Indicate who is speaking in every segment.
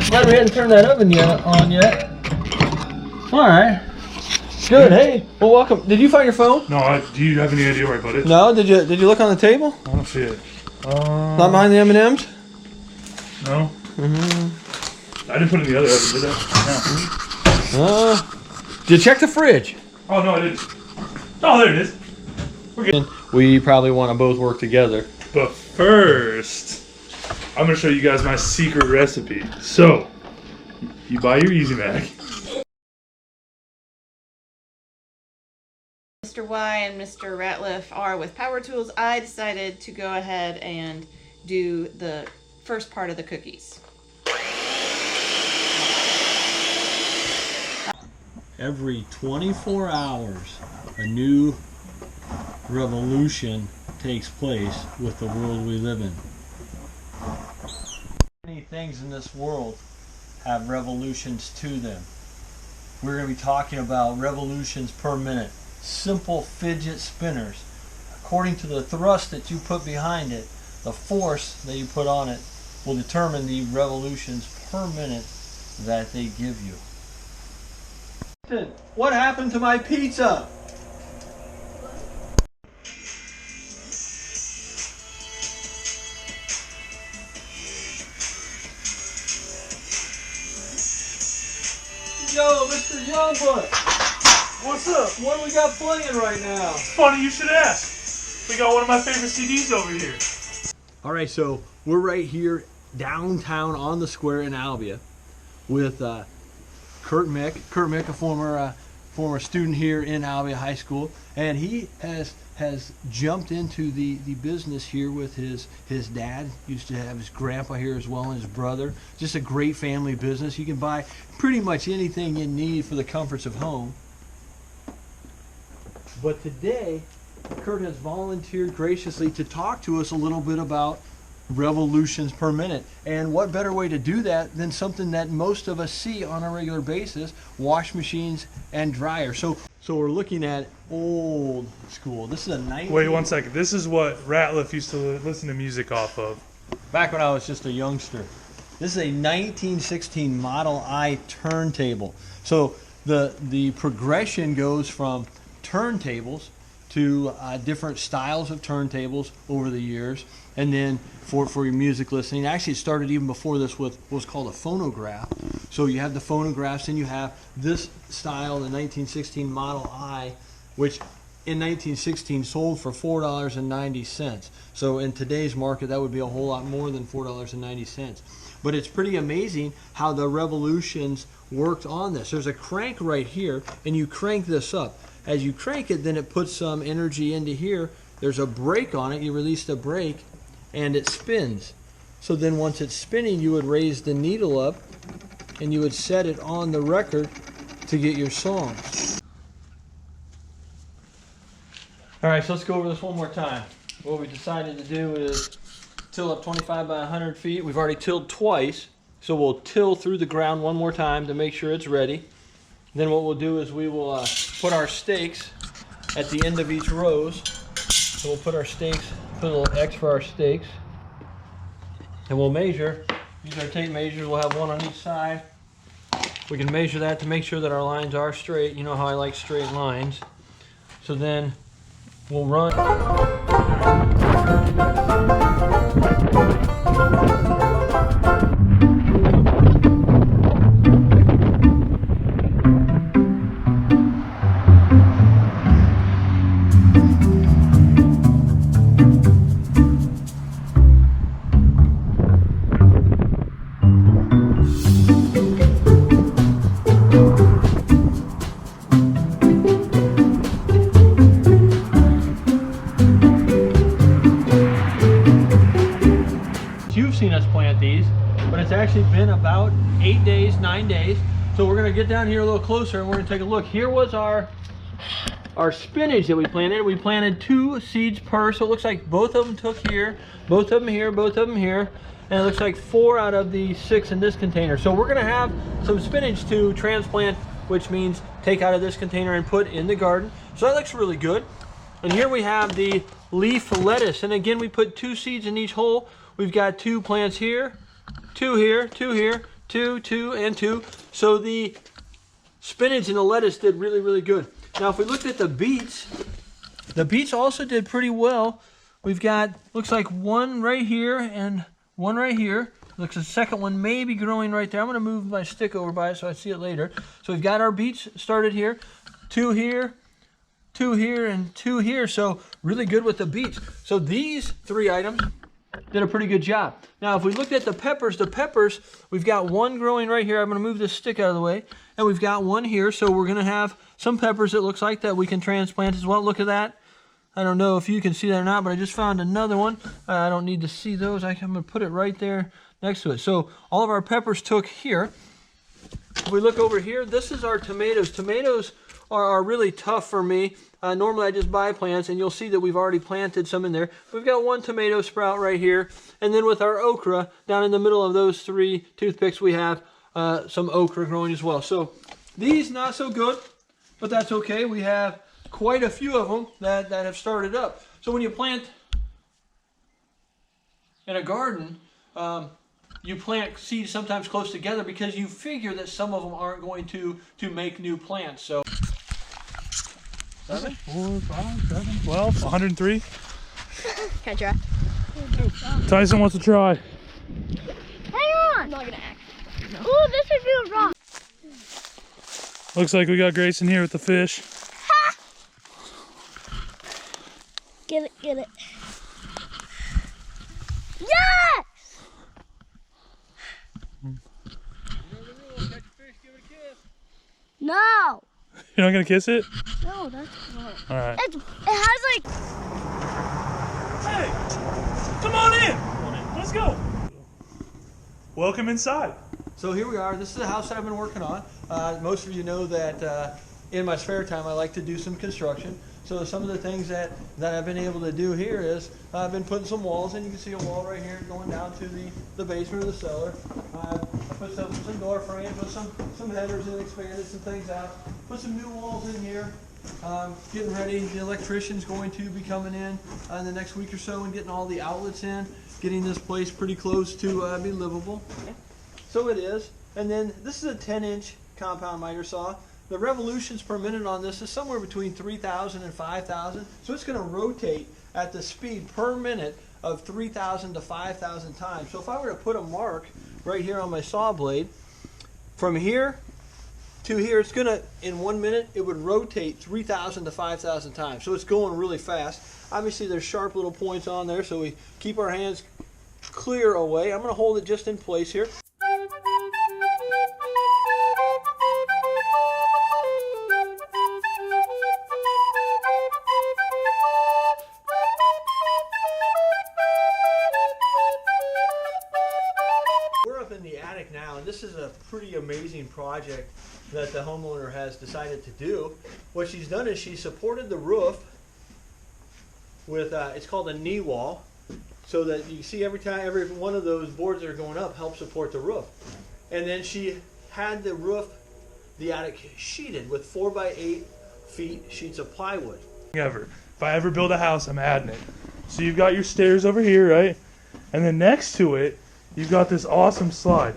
Speaker 1: Glad we hadn't turned that oven on yet. All right. Good. Hey, well, welcome. Did you find your phone?
Speaker 2: No. Do you have any idea where I put it?
Speaker 1: No. Did you look on the table?
Speaker 2: I don't see it.
Speaker 1: Not behind the M&Ms?
Speaker 2: No. I didn't put it in the other oven, did I?
Speaker 1: No. Did you check the fridge?
Speaker 2: Oh, no, I didn't. Oh, there it is. We're good.
Speaker 1: We probably want to both work together.
Speaker 2: But first, I'm going to show you guys my secret recipe. So, you buy your Easy Mac.
Speaker 3: Mr. Y and Mr. Ratliff are with Power Tools. I decided to go ahead and do the first part of the cookies.
Speaker 1: Every 24 hours, a new revolution takes place with the world we live in. Many things in this world have revolutions to them. We're going to be talking about revolutions per minute. Simple fidget spinners. According to the thrust that you put behind it, the force that you put on it will determine the revolutions per minute that they give you. What happened to my pizza? Yo, Mr. Youngbutt!
Speaker 2: What's up?
Speaker 1: What do we got playing right now?
Speaker 2: Funny you should ask. We got one of my favorite CDs over here.
Speaker 1: All right, so we're right here downtown on the square in Albia with Kurt Mick. Kurt Mick, a former student here in Albia High School, and he has jumped into the business here with his dad. Used to have his grandpa here as well, and his brother. Just a great family business. You can buy pretty much anything you need for the comforts of home. But today, Kurt has volunteered graciously to talk to us a little bit about revolutions per minute. And what better way to do that than something that most of us see on a regular basis, wash machines and dryers. So we're looking at old school. This is a 19...
Speaker 2: Wait 1 second. This is what Ratliff used to listen to music off of.
Speaker 1: Back when I was just a youngster. This is a 1916 Model I turntable. So the progression goes from turntables to different styles of turntables over the years, and then for your music listening. Actually, it started even before this with what's called a phonograph. So you have the phonographs, and you have this style, the 1916 Model I, which in 1916 sold for $4.90. So in today's market, that would be a whole lot more than $4.90. But it's pretty amazing how the revolutions worked on this. There's a crank right here, and you crank this up. As you crank it, then it puts some energy into here. There's a brake on it. You release the brake, and it spins. So then once it's spinning, you would raise the needle up, and you would set it on the record to get your songs. All right, so let's go over this one more time. What we decided to do is till up 25 by 100 feet. We've already tilled twice, so we'll till through the ground one more time to make sure it's ready. Then what we'll do is we will put our stakes at the end of each rows. So we'll put our stakes, put a little X for our stakes, and we'll measure. Use our tape measures. We'll have one on each side. We can measure that to make sure that our lines are straight. You know how I like straight lines. So then we'll run. You've seen us plant these, but it's actually been about 8 days, 9 days. So we're gonna get down here a little closer and we're gonna take a look. Here was our spinach that we planted. We planted 2 seeds per, so it looks like both of them took here, both of them here, both of them here, and it looks like 4 out of the 6 in this container. So we're gonna have some spinach to transplant, which means take out of this container and put in the garden. So that looks really good. And here we have the leaf lettuce, and again we put 2 seeds in each hole. We've got 2 plants here, 2 here, 2 here, 2, 2, and 2. So the spinach and the lettuce did really, really good. Now, if we looked at the beets also did pretty well. We've got, looks like one right here and one right here. Looks like the second one may be growing right there. I'm going to move my stick over by it so I see it later. So we've got our beets started here. 2 here, 2 here, and 2 here. So really good with the beets. So these 3 items did a pretty good job. Now, if we looked at the peppers, we've got one growing right here. I'm going to move this stick out of the way. And we've got one here. So we're going to have some peppers, it looks like, that we can transplant as well. Look at that. I don't know if you can see that or not, but I just found another one. I don't need to see those. I'm going to put it right there next to it. So all of our peppers took here. If we look over here, this is our tomatoes. Tomatoes are really tough for me. Normally I just buy plants, and you'll see that we've already planted some in there. We've got one tomato sprout right here. And then with our okra, down in the middle of those 3 toothpicks, we have some okra growing as well. So these not so good, but that's okay. We have quite a few of them that have started up. So when you plant in a garden, you plant seeds sometimes close together because you figure that some of them aren't going to make new plants. So
Speaker 2: 7, 4, 5, 7, 12, 103.
Speaker 4: Can I try?
Speaker 2: Tyson wants to try.
Speaker 4: Hang on! I'm not gonna act. No. Ooh, this is feels wrong.
Speaker 2: Looks like we got Grayson here with the fish.
Speaker 4: Ha! Get it, get it. Yes! No!
Speaker 2: You're not gonna kiss it?
Speaker 4: No, that's wrong.
Speaker 2: All right.
Speaker 4: It has like...
Speaker 2: Hey! Come on in! Let's go! Welcome inside.
Speaker 1: So here we are. This is the house that I've been working on. Most of you know that in my spare time I like to do some construction. So some of the things that I've been able to do here is I've been putting some walls in. You can see a wall right here going down to the basement of the cellar. I put some door frames, put some headers in, expanded some things out. Put some new walls in here. Getting ready. The electrician's going to be coming in the next week or so and getting all the outlets in. Getting this place pretty close to be livable. So it is. And then this is a 10-inch compound miter saw. The revolutions per minute on this is somewhere between 3,000 and 5,000. So it's going to rotate at the speed per minute of 3,000 to 5,000 times. So if I were to put a mark right here on my saw blade, from here to here, it's going to, in 1 minute, it would rotate 3,000 to 5,000 times. So it's going really fast. Obviously, there's sharp little points on there, so we keep our hands clear away. I'm going to hold it just in place here. We're up in the attic now, and this is a pretty amazing project that the homeowner has decided to do. What she's done is she supported the roof with, it's called a knee wall, so that you see every one of those boards that are going up help support the roof. And then she had the roof, the attic, sheeted with 4x8 feet sheets of plywood.
Speaker 2: If I ever build a house, I'm adding it. So you've got your stairs over here, right? And then next to it, you've got this awesome slide.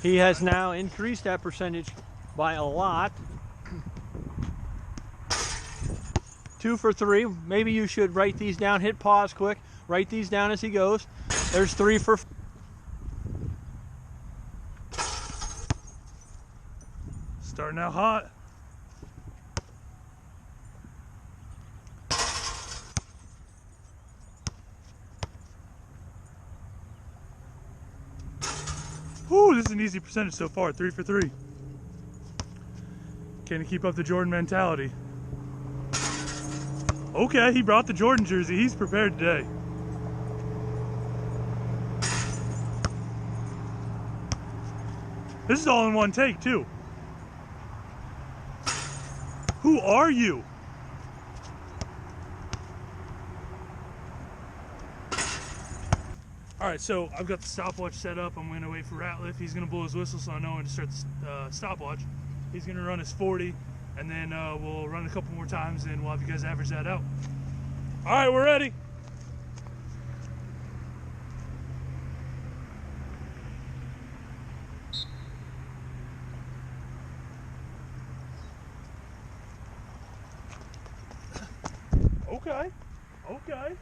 Speaker 1: He has now increased that percentage by a lot. 2 for 3. Maybe you should write these down. Hit pause quick. Write these down as he goes. There's 3 for 4.
Speaker 2: Starting out hot. Whew, this is an easy percentage so far, 3 for 3. Can he keep up the Jordan mentality? Okay, he brought the Jordan jersey. He's prepared today. This is all in one take, too. Who are you? All right, so I've got the stopwatch set up. I'm gonna wait for Ratliff. He's gonna blow his whistle so I know when to start the stopwatch. He's gonna run his 40, and then we'll run a couple more times, and we'll have you guys average that out. All right, we're ready. Okay, okay.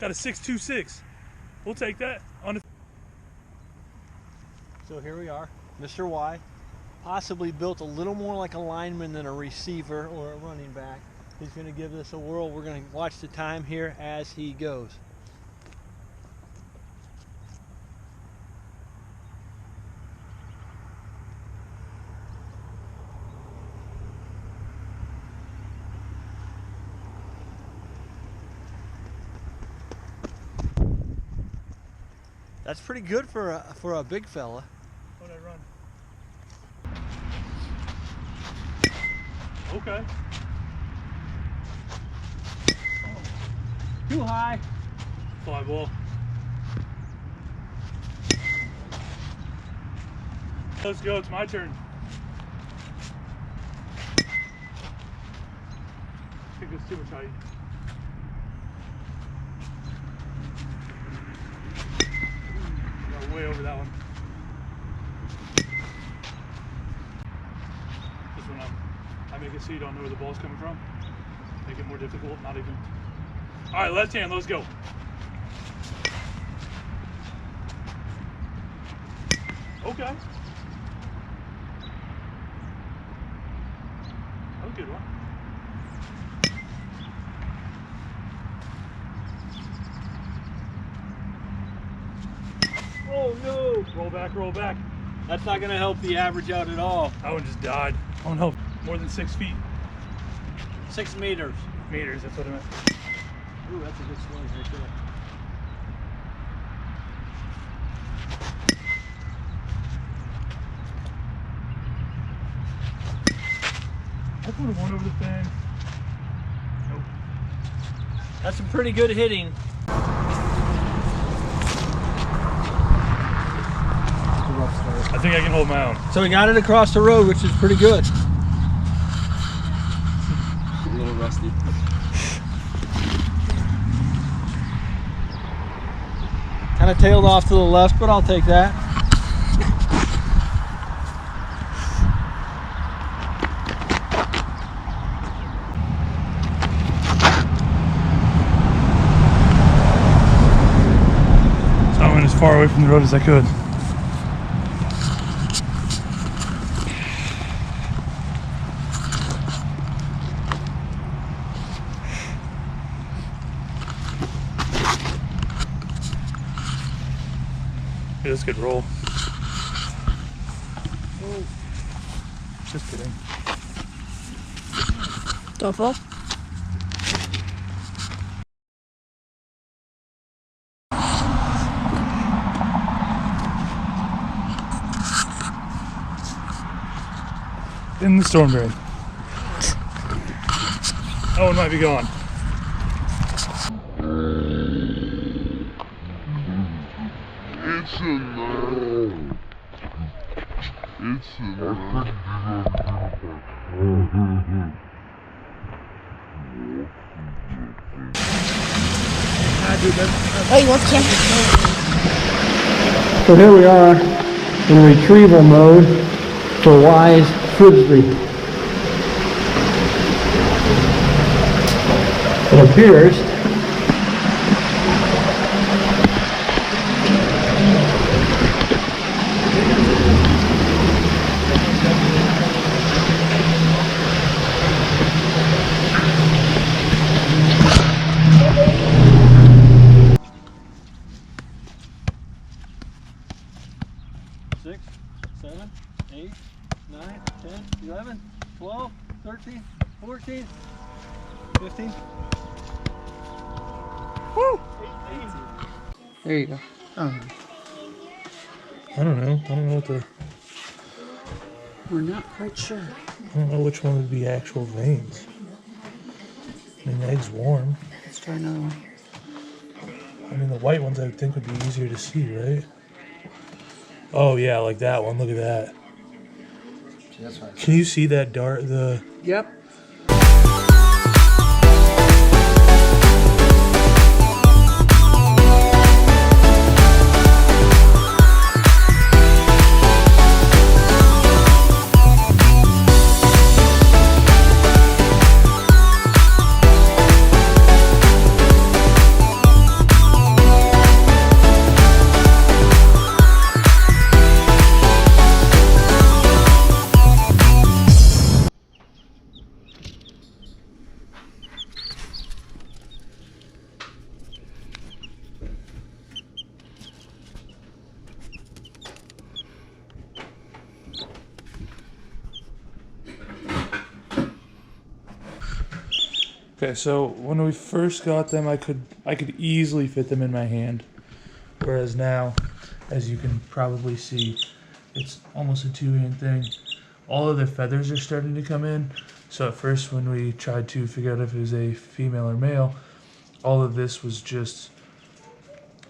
Speaker 2: Got a 6.26. We'll take that on the.
Speaker 1: So here we are. Mr. Y, possibly built a little more like a lineman than a receiver or a running back. He's going to give this a whirl. We're going to watch the time here as he goes. That's pretty good for a big fella.
Speaker 2: When I run. Okay.
Speaker 1: Too high.
Speaker 2: Fly ball. Let's go, it's my turn. I think it's too much height. Got way over that one. This one I make it so you don't know where the ball's coming from. Make it more difficult, not even. All right, left hand, let's go. Okay. That was a good one.
Speaker 1: Oh no!
Speaker 2: Roll back, roll back.
Speaker 1: That's not going to help the average out at all.
Speaker 2: That one just died. Oh no, more than 6 feet.
Speaker 1: 6 meters.
Speaker 2: Meters, that's what I meant.
Speaker 1: Ooh, that's a good swing right there.
Speaker 2: I put one over the fence. Nope.
Speaker 1: That's some pretty good hitting.
Speaker 2: I think I can hold my own.
Speaker 1: So we got it across the road, which is pretty good.
Speaker 5: A little rusty.
Speaker 1: Kind of tailed off to the left, but I'll take that.
Speaker 2: So I went as far away from the road as I could. Yeah, this could roll. Just kidding.
Speaker 4: Don't fall.
Speaker 2: In the storm drain. That one might be gone.
Speaker 6: It's in there. It's in there.
Speaker 4: Oh, you want the camera?
Speaker 7: So here we are in retrieval mode for Wise Frisbee. It appears
Speaker 1: Six, 7, 8, 9, 10, 11, 12, 13, 14, 15. Woo! 18.
Speaker 7: there you go.
Speaker 2: I don't know. I don't know what the.
Speaker 8: We're not quite sure.
Speaker 2: I don't know which one would be actual veins. I mean, the egg's warm.
Speaker 8: Let's try another one.
Speaker 2: I mean, the white ones I would think would be easier to see, right? Oh yeah, like that one. Look at that. Can you see that dart? The
Speaker 8: Yep.
Speaker 2: Okay, so when we first got them, I could easily fit them in my hand, whereas now, as you can probably see, it's almost a two-hand thing. All of the feathers are starting to come in. So at first, when we tried to figure out if it was a female or male, all of this was just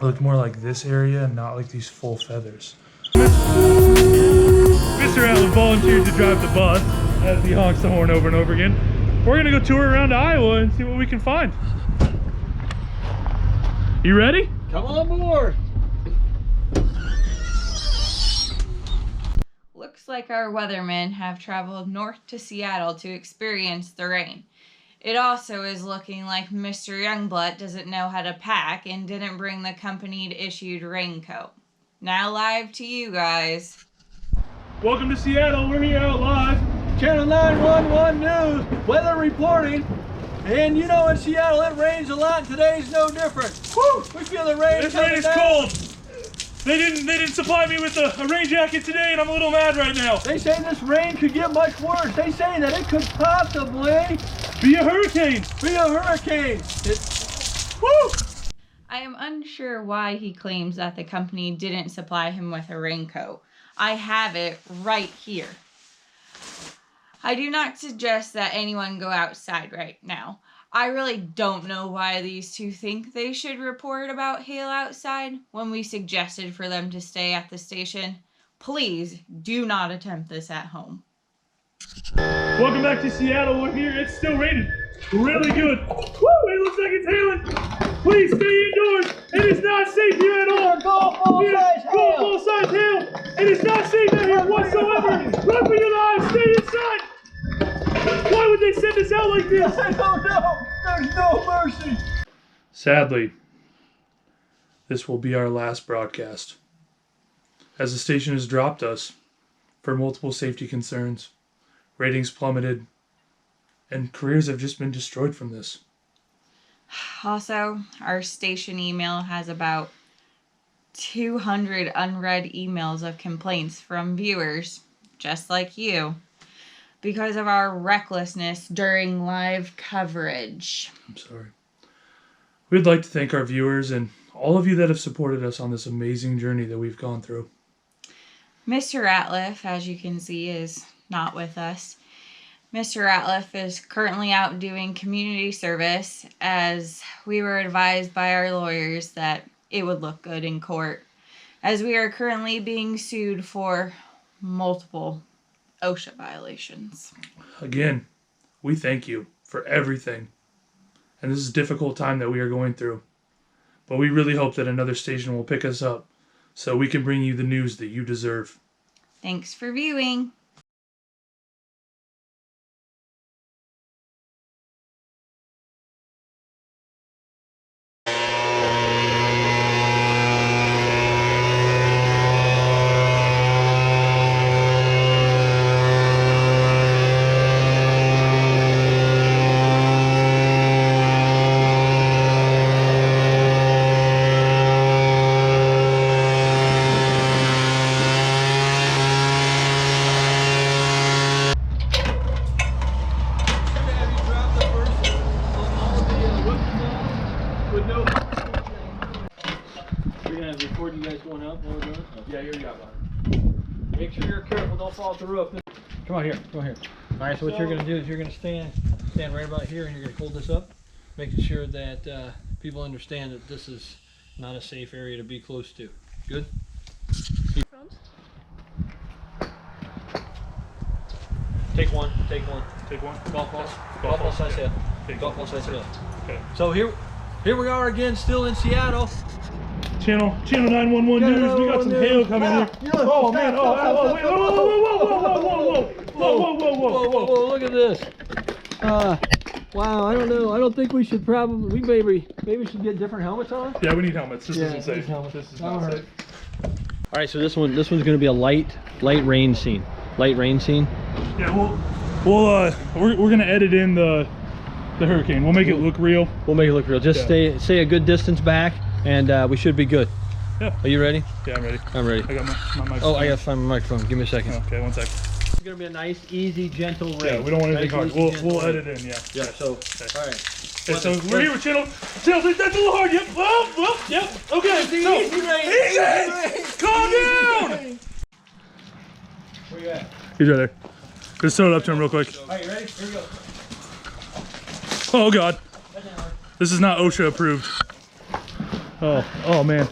Speaker 2: looked more like this area and not like these full feathers. Mr. Allen volunteered to drive the bus as he honks the horn over and over again. We're gonna go tour around Iowa and see what we can find. You ready?
Speaker 1: Come on board.
Speaker 3: Looks like our weathermen have traveled north to Seattle to experience the rain. It also is looking like Mr. Youngblood doesn't know how to pack and didn't bring the company-issued raincoat. Now live to you guys.
Speaker 2: Welcome to Seattle. We're here out live.
Speaker 1: Channel 911 News, weather reporting. And you know in Seattle it rains a lot. Today's no different. Woo! We feel the rain.
Speaker 2: This rain is cold. They didn't supply me with a rain jacket today, and I'm a little mad right now.
Speaker 1: They say this rain could get much worse. They say that it could possibly
Speaker 2: Be a hurricane.
Speaker 1: be a hurricane. Woo!
Speaker 3: I am unsure why he claims that the company didn't supply him with a raincoat. I have it right here. I do not suggest that anyone go outside right now. I really don't know why these two think they should report about hail outside when we suggested for them to stay at the station. Please do not attempt this at home.
Speaker 2: Welcome back to Seattle. We're here. It's still raining. Really good. Woo! It looks like it's hailing. Please stay indoors. It is not safe here at all. Full-size hail. It is not safe out here whatsoever. Run for your lives. Stay inside. Why would they send us out like this?
Speaker 1: I don't know. There's no mercy.
Speaker 2: Sadly, this will be our last broadcast, as the station has dropped us for multiple safety concerns. Ratings plummeted, and careers have just been destroyed from this.
Speaker 3: Also, our station email has about 200 unread emails of complaints from viewers, just like you, because of our recklessness during live coverage.
Speaker 2: I'm sorry. We'd like to thank our viewers and all of you that have supported us on this amazing journey that we've gone through.
Speaker 3: Mr. Ratliff, as you can see, is not with us. Mr. Ratliff is currently out doing community service, as we were advised by our lawyers that it would look good in court, as we are currently being sued for multiple OSHA violations.
Speaker 2: Again, we thank you for everything. And this is a difficult time that we are going through. but we really hope that another station will pick us up so we can bring you the news that you deserve.
Speaker 3: Thanks for viewing.
Speaker 1: We're gonna record you guys going up while we're doing it?
Speaker 5: Yeah, here you got one.
Speaker 1: Make sure you're careful, don't fall off the roof. Come on here, come on here. Alright, so what you're gonna do is you're gonna stand right about here and you're gonna hold this up, making sure that people understand that this is not a safe area to be close to. Good? Take one, take one.
Speaker 2: Take one.
Speaker 1: Golf ball. Golf ball size hill.
Speaker 2: Okay.
Speaker 1: Golf ball size hill.
Speaker 2: Okay.
Speaker 1: So here we are again, still in Seattle.
Speaker 2: Channel 911 news. We got some hail coming here. Oh man! Oh, wait! Whoa!
Speaker 1: Look at this. Wow, I don't know. I don't think we should probably, maybe should get different helmets on.
Speaker 2: Yeah, we need helmets. This isn't safe.
Speaker 1: Helmets.
Speaker 2: This is not safe.
Speaker 1: All right, so this one's going to be a light rain scene. Light rain scene.
Speaker 2: Yeah, we're gonna edit in the hurricane. We'll make it look real.
Speaker 1: We'll make it look real. Just stay a good distance back, and we should be good.
Speaker 2: Yeah.
Speaker 1: Are you ready?
Speaker 2: Yeah, I'm ready.
Speaker 1: I'm ready.
Speaker 2: I got my microphone.
Speaker 1: Oh, I gotta find my microphone. Give me a second.
Speaker 2: Okay, 1 sec.
Speaker 1: It's gonna be a nice, easy, gentle rain.
Speaker 2: Yeah, we don't want anything hard. We'll edit in. Yeah.
Speaker 1: Yeah. So, all right.
Speaker 2: Okay, so we're here with channel. That's a little hard. Yep. Well, yep. Okay.
Speaker 1: Easy rain.
Speaker 2: Easy. Calm down.
Speaker 1: Where you at?
Speaker 2: He's right there. Just throw it up to him real quick.
Speaker 1: All right, you ready? Here we go.
Speaker 2: Oh God. This is not OSHA approved. Oh man.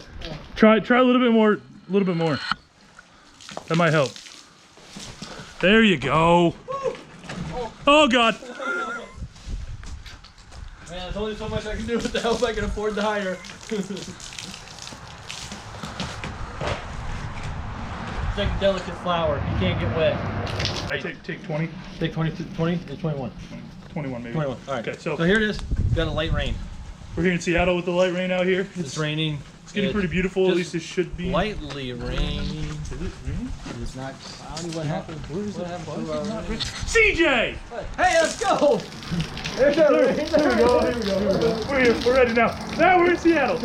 Speaker 2: Try a little bit more. That might help. There you go. Oh God.
Speaker 1: Man, there's only so much I can do with the help I can afford to hire. It's like a delicate flower. You can't get wet.
Speaker 2: I take 20.
Speaker 1: Take 20? It's 21.
Speaker 2: 21 maybe.
Speaker 1: 21. All right.
Speaker 2: Okay, so
Speaker 1: here it is. We've got a light rain.
Speaker 2: we're here in Seattle with the light rain out here.
Speaker 1: It's raining.
Speaker 2: It's getting pretty beautiful. At least it should be.
Speaker 1: Lightly raining.
Speaker 2: Is it raining?
Speaker 1: It's not cloudy. What happened? What happened to our rain?
Speaker 2: CJ!
Speaker 1: Hey, let's go! There's our rain.
Speaker 2: Here we go. We're here. We're ready now. Now we're in Seattle.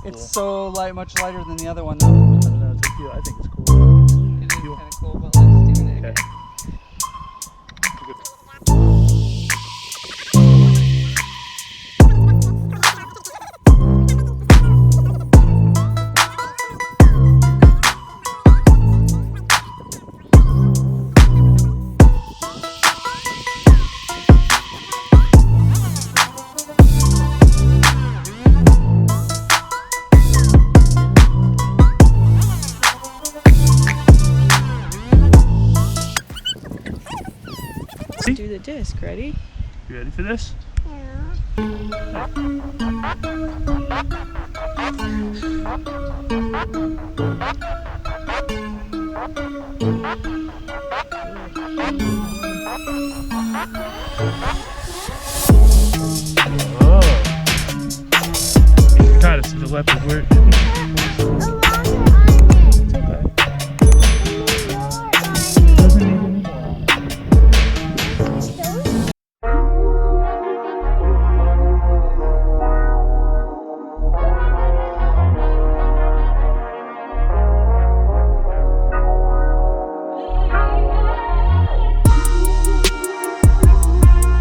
Speaker 5: It's so light, much lighter than the other one though.
Speaker 2: I don't know, it's a feel. I think it's cool.
Speaker 5: It is kind of cool, but let's do it again.
Speaker 9: Do the disc, ready?
Speaker 2: You ready for this? Oh. Kind of to the left of where.